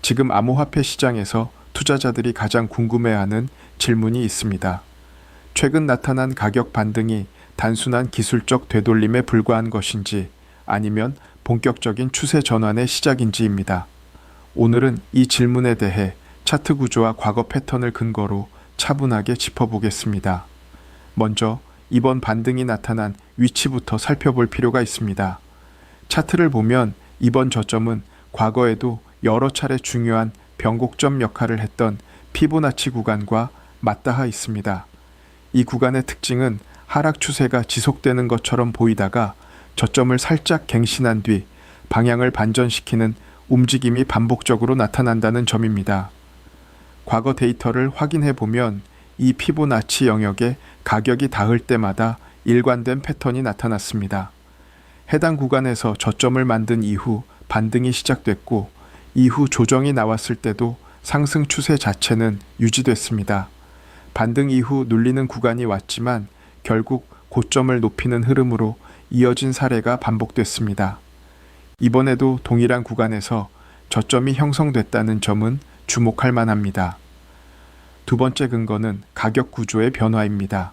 지금 암호화폐 시장에서 투자자들이 가장 궁금해하는 질문이 있습니다. 최근 나타난 가격 반등이 단순한 기술적 되돌림에 불과한 것인지 아니면 본격적인 추세 전환의 시작인지입니다. 오늘은 이 질문에 대해 차트 구조와 과거 패턴을 근거로 차분하게 짚어보겠습니다. 먼저 이번 반등이 나타난 위치부터 살펴볼 필요가 있습니다. 차트를 보면 이번 저점은 과거에도 여러 차례 중요한 변곡점 역할을 했던 피보나치 구간과 맞닿아 있습니다. 이 구간의 특징은 하락 추세가 지속되는 것처럼 보이다가 저점을 살짝 갱신한 뒤 방향을 반전시키는 움직임이 반복적으로 나타난다는 점입니다. 과거 데이터를 확인해 보면 이 피보나치 영역에 가격이 닿을 때마다 일관된 패턴이 나타났습니다. 해당 구간에서 저점을 만든 이후 반등이 시작됐고 이후 조정이 나왔을 때도 상승 추세 자체는 유지됐습니다. 반등 이후 눌리는 구간이 왔지만 결국 고점을 높이는 흐름으로 이어진 사례가 반복됐습니다. 이번에도 동일한 구간에서 저점이 형성됐다는 점은 주목할 만합니다. 두 번째 근거는 가격 구조의 변화입니다.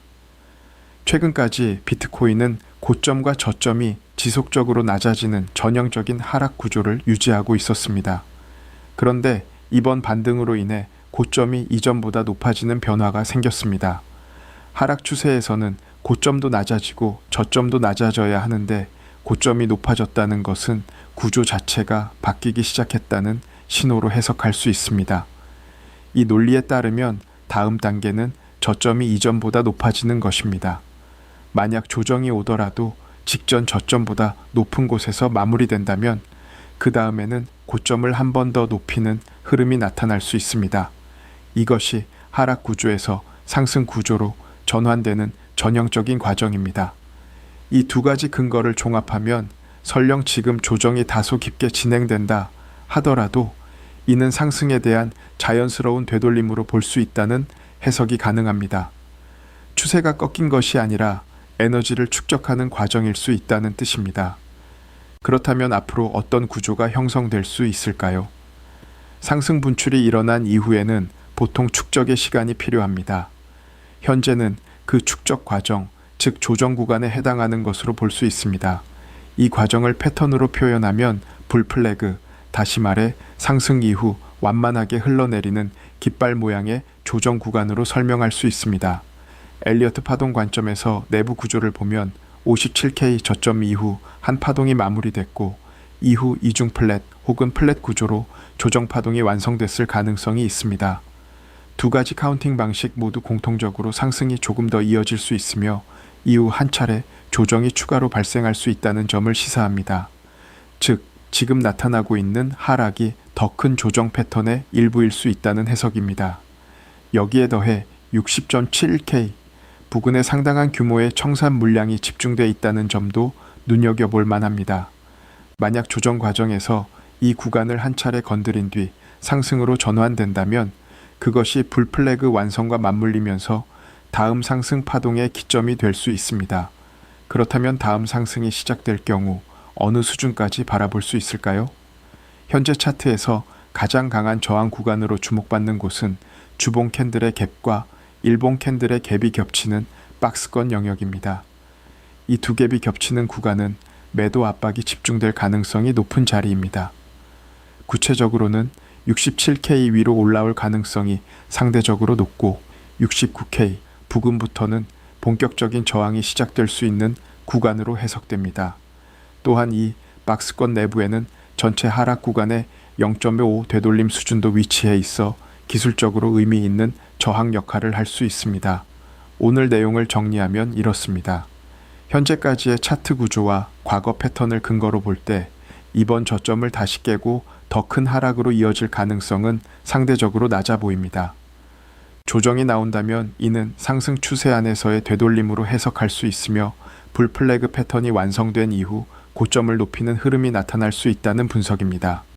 최근까지 비트코인은 고점과 저점이 지속적으로 낮아지는 전형적인 하락 구조를 유지하고 있었습니다. 그런데 이번 반등으로 인해 고점이 이전보다 높아지는 변화가 생겼습니다. 하락 추세에서는 고점도 낮아지고 저점도 낮아져야 하는데 고점이 높아졌다는 것은 구조 자체가 바뀌기 시작했다는 신호로 해석할 수 있습니다. 이 논리에 따르면 다음 단계는 저점이 이전보다 높아지는 것입니다. 만약 조정이 오더라도 직전 저점보다 높은 곳에서 마무리된다면 그 다음에는 고점을 한 번 더 높이는 흐름이 나타날 수 있습니다. 이것이 하락 구조에서 상승 구조로 전환되는 전형적인 과정입니다. 이 두 가지 근거를 종합하면 설령 지금 조정이 다소 깊게 진행된다 하더라도 이는 상승에 대한 자연스러운 되돌림으로 볼 수 있다는 해석이 가능합니다. 추세가 꺾인 것이 아니라 에너지를 축적하는 과정일 수 있다는 뜻입니다. 그렇다면 앞으로 어떤 구조가 형성될 수 있을까요? 상승 분출이 일어난 이후에는 보통 축적의 시간이 필요합니다. 현재는 그 축적 과정, 즉 조정 구간에 해당하는 것으로 볼 수 있습니다. 이 과정을 패턴으로 표현하면 불플래그, 다시 말해 상승 이후 완만하게 흘러내리는 깃발 모양의 조정 구간으로 설명할 수 있습니다. 엘리어트 파동 관점에서 내부 구조를 보면 57K 저점 이후 한 파동이 마무리됐고 이후 이중 플랫 혹은 플랫 구조로 조정 파동이 완성됐을 가능성이 있습니다. 두 가지 카운팅 방식 모두 공통적으로 상승이 조금 더 이어질 수 있으며 이후 한 차례 조정이 추가로 발생할 수 있다는 점을 시사합니다. 즉, 지금 나타나고 있는 하락이 더 큰 조정 패턴의 일부일 수 있다는 해석입니다. 여기에 더해 60.71K 부근에 상당한 규모의 청산 물량이 집중돼 있다는 점도 눈여겨볼 만합니다. 만약 조정 과정에서 이 구간을 한 차례 건드린 뒤 상승으로 전환된다면 그것이 불플래그 완성과 맞물리면서 다음 상승 파동의 기점이 될 수 있습니다. 그렇다면 다음 상승이 시작될 경우 어느 수준까지 바라볼 수 있을까요? 현재 차트에서 가장 강한 저항 구간으로 주목받는 곳은 주봉 캔들의 갭과 일봉 캔들의 갭이 겹치는 박스권 영역입니다. 이 두 갭이 겹치는 구간은 매도 압박이 집중될 가능성이 높은 자리입니다. 구체적으로는 67K 위로 올라올 가능성이 상대적으로 높고 69K 부근부터는 본격적인 저항이 시작될 수 있는 구간으로 해석됩니다. 또한 이 박스권 내부에는 전체 하락 구간의 0.5 되돌림 수준도 위치해 있어 기술적으로 의미 있는 저항 역할을 할 수 있습니다. 오늘 내용을 정리하면 이렇습니다. 현재까지의 차트 구조와 과거 패턴을 근거로 볼 때 이번 저점을 다시 깨고 더 큰 하락으로 이어질 가능성은 상대적으로 낮아 보입니다. 조정이 나온다면 이는 상승 추세 안에서의 되돌림으로 해석할 수 있으며 불플래그 패턴이 완성된 이후 고점을 높이는 흐름이 나타날 수 있다는 분석입니다.